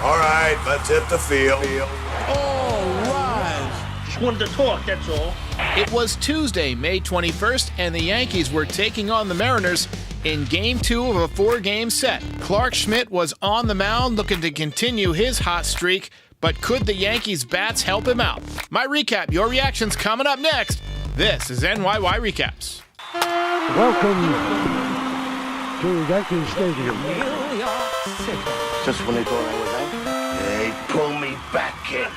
All right, let's hit the field. All rise. Just wanted to talk, that's all. It was Tuesday, May 21st, and the Yankees were taking on the Mariners in Game 2 of a 4-game set. Clarke Schmidt was on the mound looking to continue his hot streak, but could the Yankees' bats help him out? My recap, your reactions coming up next. This is NYY Recaps. Welcome to Yankee Stadium. Just when they thought I was out, they pull me back in.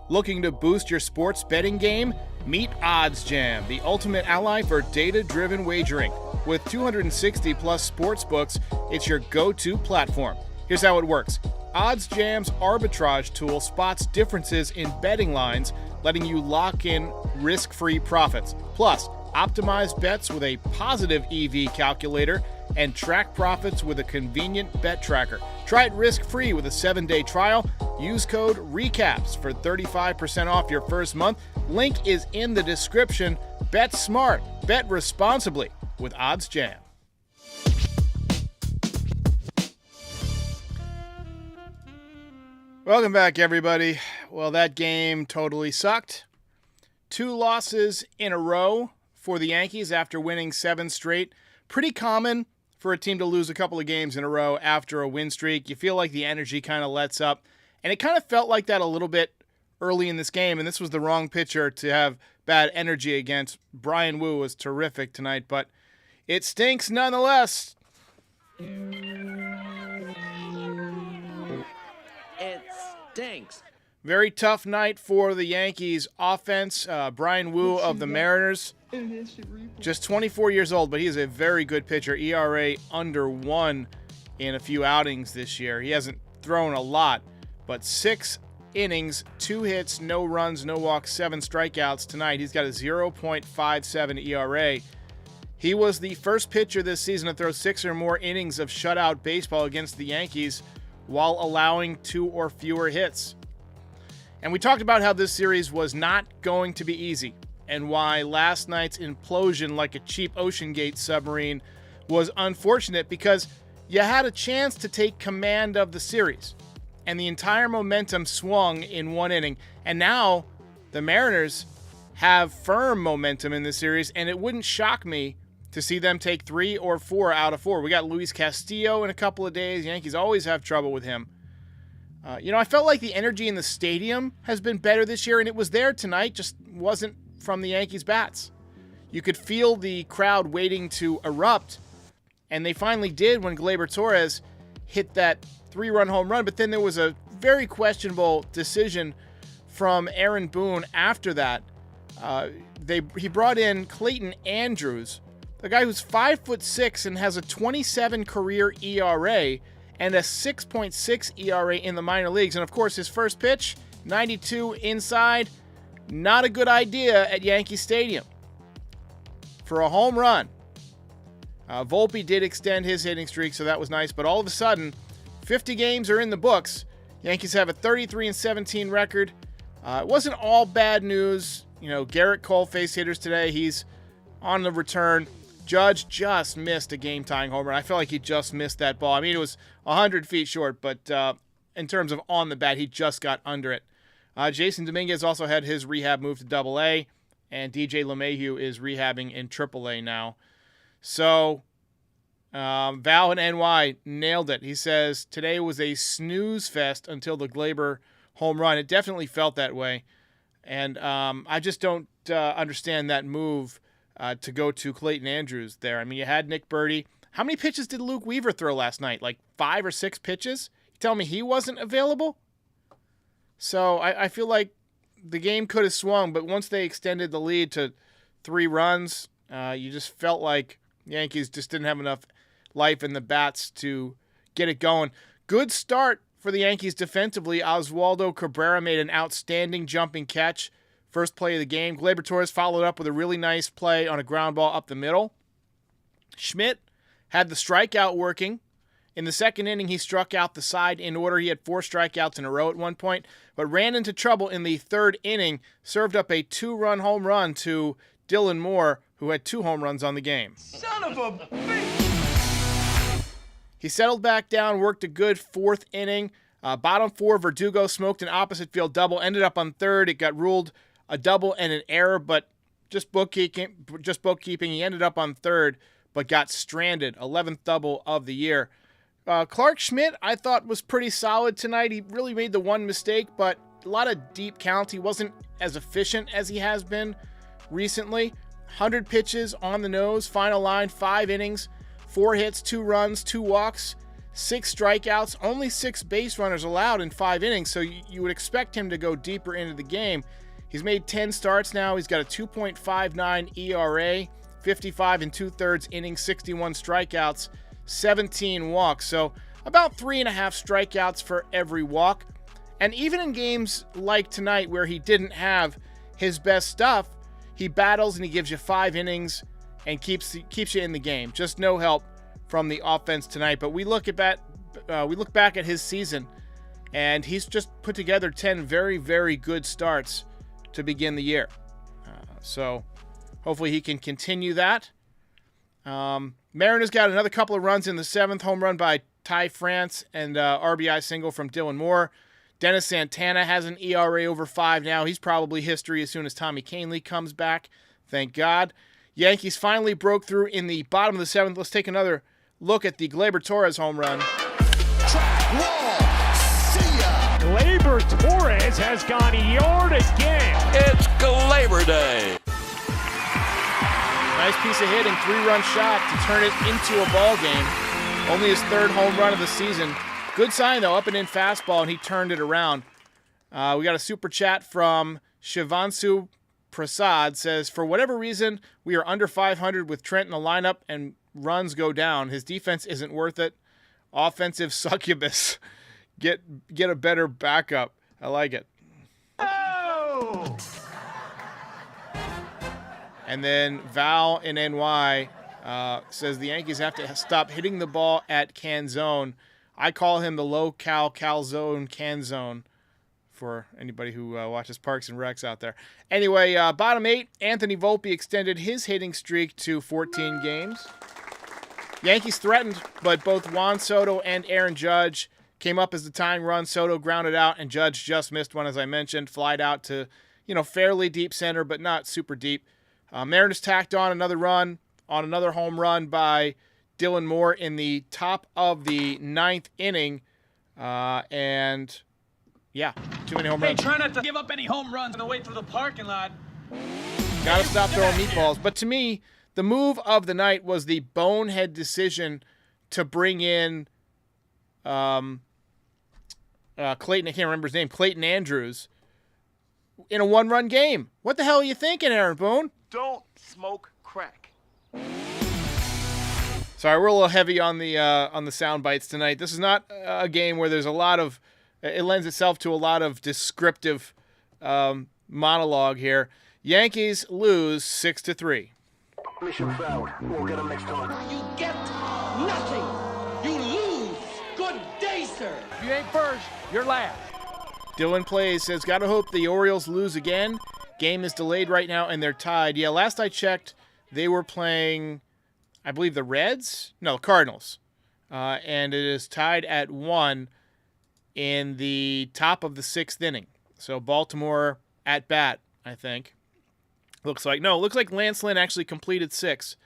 Looking to boost your sports betting game? Meet Odds Jam, the ultimate ally for data-driven wagering. With 260 plus sports books, it's your go-to platform. Here's how it works. Odds Jam's arbitrage tool spots differences in betting lines, letting you lock in risk-free profits. Plus, optimize bets with a positive EV calculator and track profits with a convenient bet tracker. Try it risk-free with a 7-day trial. Use code RECAPS for 35% off your first month. Link is in the description. Bet smart. Bet responsibly with Odds Jam. Welcome back, everybody. Well, that game totally sucked. 2 losses in a row for the Yankees after winning 7 straight. Pretty common for a team to lose a couple of games in a row after a win streak. You feel like the energy kind of lets up. And it kind of felt like that a little bit early in this game, and this was the wrong pitcher to have bad energy against. Bryan Wu was terrific tonight, but it stinks nonetheless. It stinks. Very tough night for the Yankees offense. Bryan Wu of the Mariners, just 24 years old, but he is a very good pitcher. ERA under 1 in a few outings this year. He hasn't thrown a lot, but 6 innings, 2 hits, no runs, no walks, 7 strikeouts tonight. He's got a 0.57 ERA. He was the first pitcher this season to throw 6 or more innings of shutout baseball against the Yankees while allowing 2 or fewer hits. And we talked about how this series was not going to be easy and why last night's implosion like a cheap Ocean Gate submarine was unfortunate because you had a chance to take command of the series and the entire momentum swung in 1 inning. And now the Mariners have firm momentum in this series, and it wouldn't shock me to see them take 3 or 4 out of 4. We got Luis Castillo in a couple of days. Yankees always have trouble with him. I felt like the energy in the stadium has been better this year, and it was there tonight, just wasn't from the Yankees' bats. You could feel the crowd waiting to erupt, and they finally did when Gleyber Torres hit that 3-run home run, but then there was a very questionable decision from Aaron Boone after that. He brought in Clayton Andrews, the guy who's 5'6" and has a 27 career ERA, and a 6.6 ERA in the minor leagues. And of course, his first pitch, 92 inside, not a good idea at Yankee Stadium for a home run. Volpe did extend his hitting streak, so that was nice. But all of a sudden, 50 games are in the books. Yankees have a 33-17 record. It wasn't all bad news. Garrett Cole faced hitters today. He's on the return. Judge just missed a game-tying home run. I felt like he just missed that ball. I mean, it was 100 feet short, but in terms of on the bat, he just got under it. Jason Dominguez also had his rehab move to Double-A, and DJ LeMahieu is rehabbing in Triple-A now. So, Val and NY nailed it. He says, today was a snooze fest until the Gleyber home run. It definitely felt that way, and I just don't understand that move to go to Clayton Andrews there. I mean, you had Nick Birdie. How many pitches did Luke Weaver throw last night? Like 5 or 6 pitches? You tell me he wasn't available? So I feel like the game could have swung, but once they extended the lead to 3 runs, you just felt like the Yankees just didn't have enough life in the bats to get it going. Good start for the Yankees defensively. Oswaldo Cabrera made an outstanding jumping catch. First play of the game. Gleyber Torres followed up with a really nice play on a ground ball up the middle. Schmidt had the strikeout working. In the second inning, he struck out the side in order. He had 4 strikeouts in a row at one point, but ran into trouble in the third inning, served up a 2-run home run to Dylan Moore, who had 2 home runs on the game. Son of a bitch! He settled back down, worked a good fourth inning. Bottom four, Verdugo smoked an opposite field double, ended up on third. It got ruled a double and an error, but just bookkeeping. He ended up on third, but got stranded. 11th double of the year. Clark Schmidt, I thought, was pretty solid tonight. He really made the one mistake, but a lot of deep counts. He wasn't as efficient as he has been recently. 100 pitches on the nose, final line, 5 innings, 4 hits, 2 runs, 2 walks, 6 strikeouts, only 6 base runners allowed in 5 innings, so you would expect him to go deeper into the game. He's made 10 starts now. He's got a 2.59 ERA, 55 2/3 innings, 61 strikeouts, 17 walks. So about 3.5 strikeouts for every walk. And even in games like tonight where he didn't have his best stuff, he battles and he gives you 5 innings and keeps you in the game. Just no help from the offense tonight. But we look back at his season, and he's just put together 10 very, very good starts to begin the year. So hopefully he can continue that. Mariners got another couple of runs in the 7th, home run by Ty France and RBI single from Dylan Moore. Dennis Santana has an ERA over 5 now. He's probably history as soon as Tommy Kahnle comes back. Thank God. Yankees finally broke through in the bottom of the 7th. Let's take another look at the Gleyber Torres home run. Track wall. See ya. Gleyber Torres has gone yard again. It's Gleyber Day. Nice piece of hitting, 3-run shot to turn it into a ball game. Only his 3rd home run of the season. Good sign, though, up and in fastball, and he turned it around. We got a super chat from Shivansu Prasad. Says, for whatever reason, we are under 500 with Trent in the lineup and runs go down. His defense isn't worth it. Offensive succubus. Get a better backup. I like it. Oh! And then Val in NY says the Yankees have to stop hitting the ball at Canzone. I call him the low-cal calzone Canzone for anybody who watches Parks and Recs out there. Anyway, bottom 8, Anthony Volpe extended his hitting streak to 14 games. Yankees threatened, but both Juan Soto and Aaron Judge came up as the tying run. Soto grounded out, and Judge just missed one, as I mentioned. Flied out to, fairly deep center, but not super deep. Mariners tacked on another run on another home run by Dylan Moore in the top of the 9th inning. And, yeah, too many home runs. Hey, try not to give up any home runs on the way through the parking lot. Got to stop throwing meatballs. But to me, the move of the night was the bonehead decision to bring in Clayton, I can't remember his name, Clayton Andrews, in a 1-run game. What the hell are you thinking, Aaron Boone? Don't smoke crack. Sorry, we're a little heavy on the sound bites tonight. This is not a game where there's a lot of. It lends itself to a lot of descriptive monologue here. Yankees lose 6-3. Mission failed. We'll get them next time. You get nothing. You lose. Good day, sir. If you ain't first, you're last. Dylan Plays says, gotta hope the Orioles lose again. Game is delayed right now, and they're tied. Yeah, last I checked, they were playing, I believe, the Reds? No, Cardinals. And it is tied at 1 in the top of the 6th inning. So Baltimore at bat, I think. Looks like Lance Lynn actually completed 6.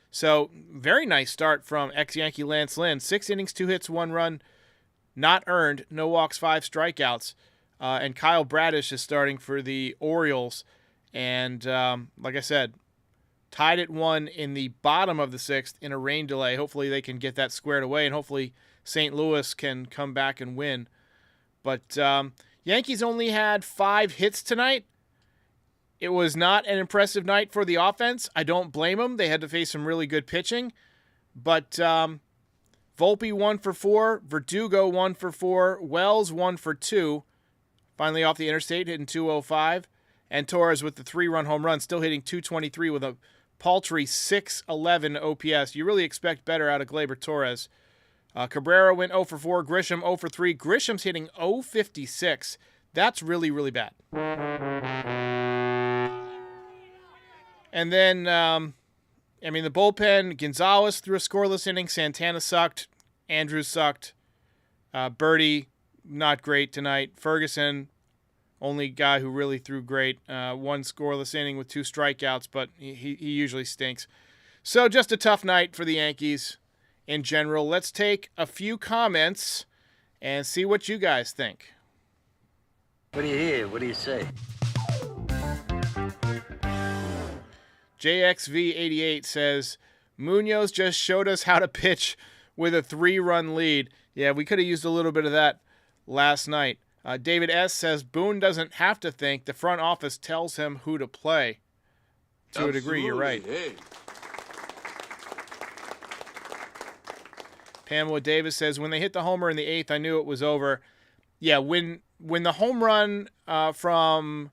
So very nice start from ex-Yankee Lance Lynn. 6 innings, 2 hits, 1 run, not earned, no walks, 5 strikeouts. And Kyle Bradish is starting for the Orioles. And like I said, tied at 1 in the bottom of the 6th in a rain delay. Hopefully they can get that squared away, and hopefully St. Louis can come back and win. But Yankees only had 5 hits tonight. It was not an impressive night for the offense. I don't blame them. They had to face some really good pitching. But Volpe 1 for 4, Verdugo 1 for 4, Wells 1 for 2. Finally off the interstate, hitting 205. And Torres with the 3-run home run, still hitting 223 with a paltry 611 OPS. You really expect better out of Gleyber Torres. Cabrera went 0 for 4, Grisham 0 for 3. Grisham's hitting 056. That's really, really bad. And then, the bullpen, Gonzalez threw a scoreless inning. Santana sucked. Andrews sucked. Birdie, not great tonight. Ferguson, only guy who really threw great. One scoreless inning with 2 strikeouts, but he usually stinks. So just a tough night for the Yankees in general. Let's take a few comments and see what you guys think. What do you hear? What do you say? JXV88 says, Munoz just showed us how to pitch with a 3-run lead. Yeah, we could have used a little bit of that last night. David S. says, Boone doesn't have to think. The front office tells him who to play. To a degree, you're right. Hey. Pamela Davis says, when they hit the homer in the 8th, I knew it was over. Yeah, when the home run the home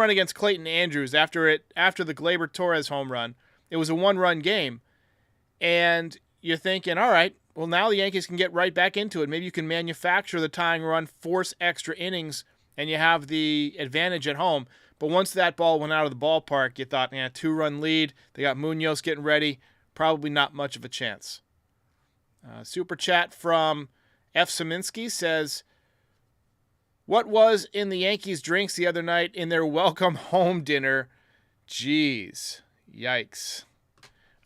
run against Clayton Andrews after the Gleyber Torres home run, it was a 1-run game. And you're thinking, all right, well, now the Yankees can get right back into it. Maybe you can manufacture the tying run, force extra innings, and you have the advantage at home. But once that ball went out of the ballpark, you thought, 2-run lead. They got Munoz getting ready. Probably not much of a chance. Super chat from F. Saminsky says, what was in the Yankees' drinks the other night in their welcome home dinner? Jeez. Yikes.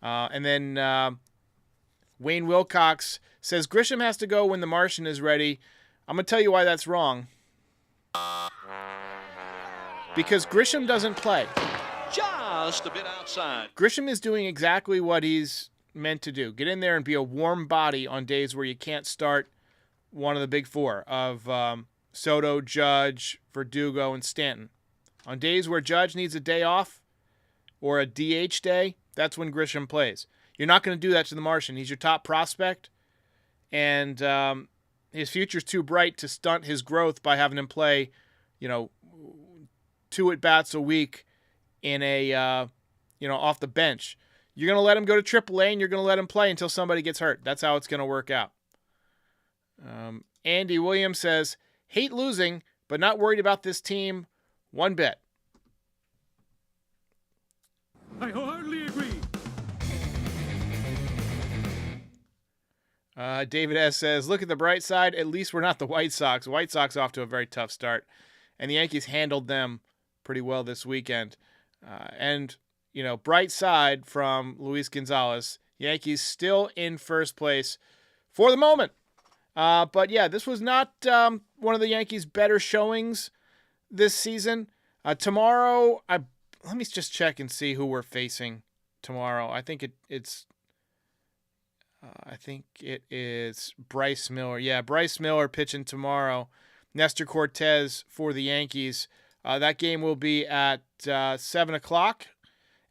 And then Wayne Wilcox says, Grisham has to go when the Martian is ready. I'm going to tell you why that's wrong. Because Grisham doesn't play. Just a bit outside. Grisham is doing exactly what he's meant to do. Get in there and be a warm body on days where you can't start one of the big 4 of Soto, Judge, Verdugo, and Stanton. On days where Judge needs a day off or a DH day, that's when Grisham plays. You're not going to do that to the Martian. He's your top prospect, and his future's too bright to stunt his growth by having him play, 2 at-bats a week in a, off the bench. You're going to let him go to AAA, and you're going to let him play until somebody gets hurt. That's how it's going to work out. Andy Williams says, hate losing, but not worried about this team one bit. I wholeheartedly agree. David S. says, look at the bright side. At least we're not the White Sox. White Sox off to a very tough start, and the Yankees handled them pretty well this weekend. Bright side from Luis Gonzalez. Yankees still in first place for the moment. But yeah, this was not one of the Yankees' better showings this season. Tomorrow, let me just check and see who we're facing tomorrow. I think it is Bryce Miller. Yeah, Bryce Miller pitching tomorrow. Nestor Cortez for the Yankees. That game will be at 7 o'clock.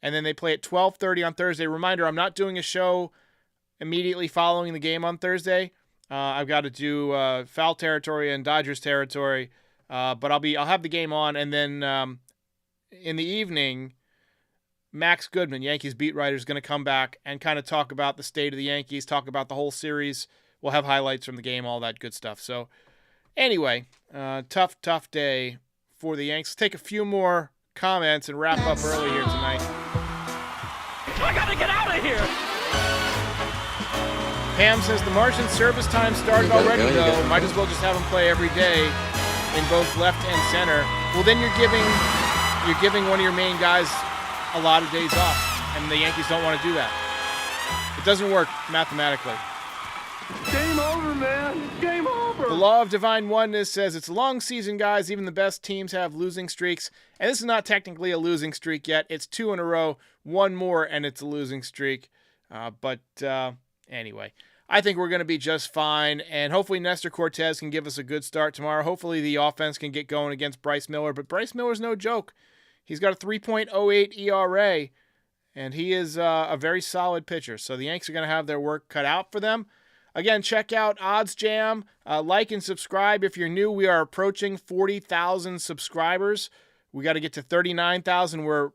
And then they play at 12:30 on Thursday. Reminder, I'm not doing a show immediately following the game on Thursday. I've got to do foul territory and Dodgers territory. But I'll have the game on. And then in the evening, Max Goodman, Yankees beat writer, is going to come back and kind of talk about the state of the Yankees, talk about the whole series. We'll have highlights from the game, all that good stuff. So anyway, tough day for the Yanks. Let's take a few more comments and wrap up early here tonight. I gotta get out of here! Pam says the Martian service time started already, though. Might as well just have him play every day in both left and center. Well, then you're giving one of your main guys a lot of days off, and the Yankees don't want to do that. It doesn't work mathematically. Game over, man. Game over. The law of divine oneness says it's a long season, guys. Even the best teams have losing streaks. And this is not technically a losing streak yet. It's 2 in a row. One more, and it's a losing streak. But anyway, I think we're going to be just fine. And hopefully Nestor Cortez can give us a good start tomorrow. Hopefully the offense can get going against Bryce Miller. But Bryce Miller's no joke. He's got a 3.08 ERA, and he is a very solid pitcher. So the Yanks are going to have their work cut out for them. Again, check out Odds Jam. Like and subscribe if you're new. We are approaching 40,000 subscribers. We got to get to 39,000. We're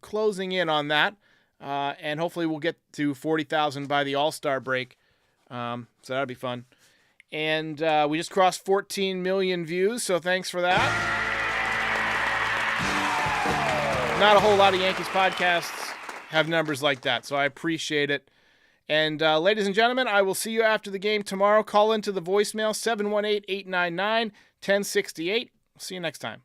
closing in on that. And hopefully we'll get to 40,000 by the All-Star break. So that'll be fun. And we just crossed 14 million views, so thanks for that. Not a whole lot of Yankees podcasts have numbers like that, so I appreciate it. And ladies and gentlemen, I will see you after the game tomorrow. Call into the voicemail 718-899-1068. See you next time.